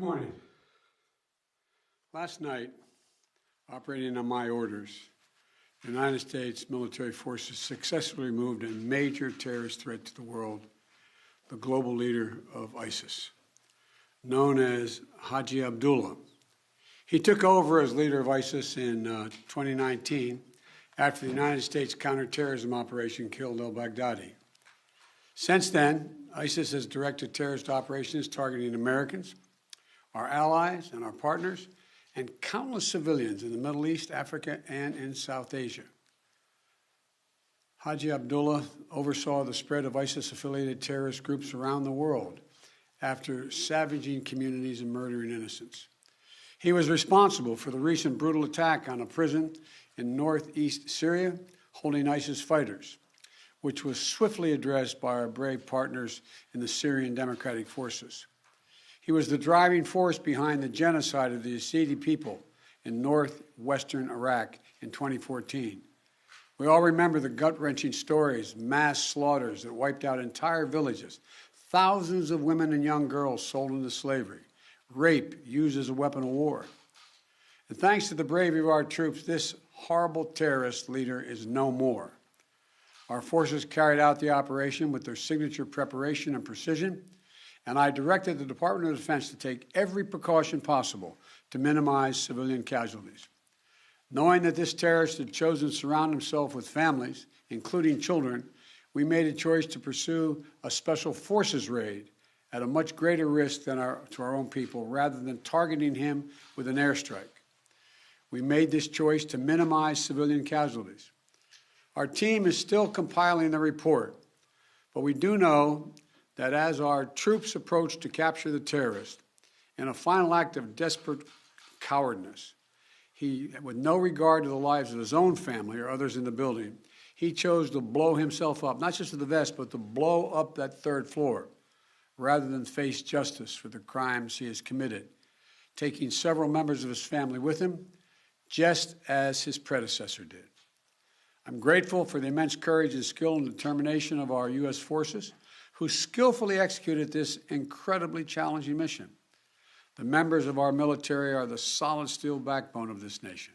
morning. Last night, operating on my orders, the United States military forces successfully removed a major terrorist threat to the world, the global leader of ISIS, known as Haji Abdullah. He took over as leader of ISIS in 2019 after the United States counterterrorism operation killed al-Baghdadi. Since then, ISIS has directed terrorist operations targeting Americans, our allies and our partners, and countless civilians in the Middle East, Africa, and in South Asia. Haji Abdullah oversaw the spread of ISIS-affiliated terrorist groups around the world after savaging communities and murdering innocents. He was responsible for the recent brutal attack on a prison in northeast Syria holding ISIS fighters, which was swiftly addressed by our brave partners in the Syrian Democratic Forces. He was the driving force behind the genocide of the Yazidi people in northwestern Iraq in 2014. We all remember the gut-wrenching stories, mass slaughters that wiped out entire villages, thousands of women and young girls sold into slavery, rape used as a weapon of war. And thanks to the bravery of our troops, this horrible terrorist leader is no more. Our forces carried out the operation with their signature preparation and precision, and I directed the Department of Defense to take every precaution possible to minimize civilian casualties. Knowing that this terrorist had chosen to surround himself with families, including children, we made a choice to pursue a special forces raid at a much greater risk than to our own people, rather than targeting him with an airstrike. We made this choice to minimize civilian casualties. Our team is still compiling the report, but we do know that as our troops approached to capture the terrorist, in a final act of desperate cowardness, he, with no regard to the lives of his own family or others in the building, he chose to blow himself up, not just to the vest, but to blow up that third floor, rather than face justice for the crimes he has committed, taking several members of his family with him, just as his predecessor did. I'm grateful for the immense courage and skill and determination of our U.S. forces, who skillfully executed this incredibly challenging mission. The members of our military are the solid steel backbone of this nation,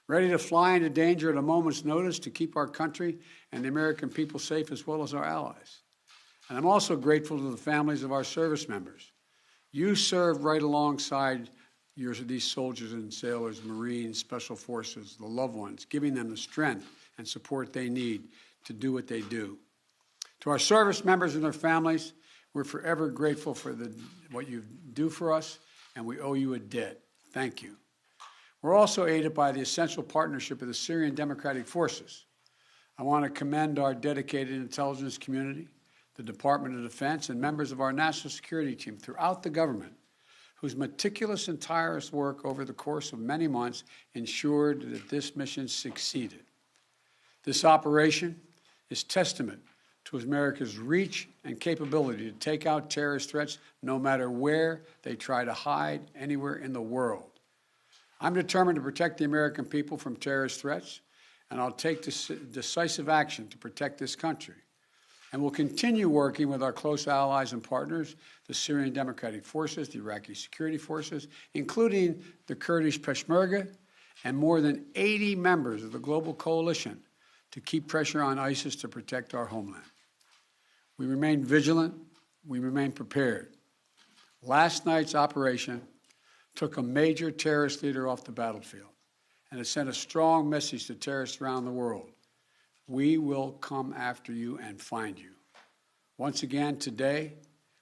ready to fly into danger at a moment's notice to keep our country and the American people safe, as well as our allies. And I'm also grateful to the families of our service members. You served right alongside these soldiers and sailors, Marines, Special Forces, the loved ones, giving them the strength and support they need to do what they do. To our service members and their families, we're forever grateful for what you do for us, and we owe you a debt. Thank you. We're also aided by the essential partnership of the Syrian Democratic Forces. I want to commend our dedicated intelligence community, the Department of Defense, and members of our national security team throughout the government, whose meticulous and tireless work over the course of many months ensured that this mission succeeded. This operation is testament to America's reach and capability to take out terrorist threats no matter where they try to hide anywhere in the world. I'm determined to protect the American people from terrorist threats, and I'll take decisive action to protect this country. And we'll continue working with our close allies and partners, the Syrian Democratic Forces, the Iraqi security forces, including the Kurdish Peshmerga, and more than 80 members of the global coalition to keep pressure on ISIS to protect our homeland. We remain vigilant. We remain prepared. Last night's operation took a major terrorist leader off the battlefield, and it sent a strong message to terrorists around the world. We will come after you and find you. Once again, today,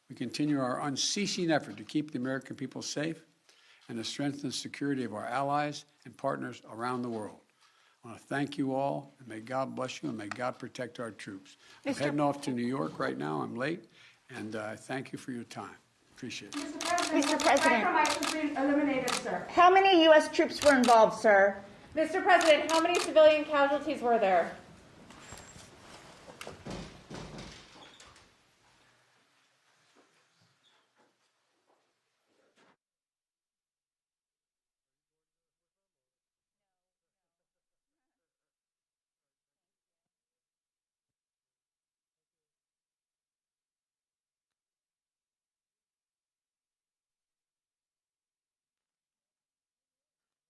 we continue our unceasing effort to keep the American people safe and to strengthen the security of our allies and partners around the world. I want to thank you all, and may God bless you, and may God protect our troops. I'm heading off to New York right now. I'm late, and I thank you for your time. Appreciate it. Mr. President, compromise been eliminated, sir. how many U.S. troops were involved, sir? Mr. President, how many civilian casualties were there?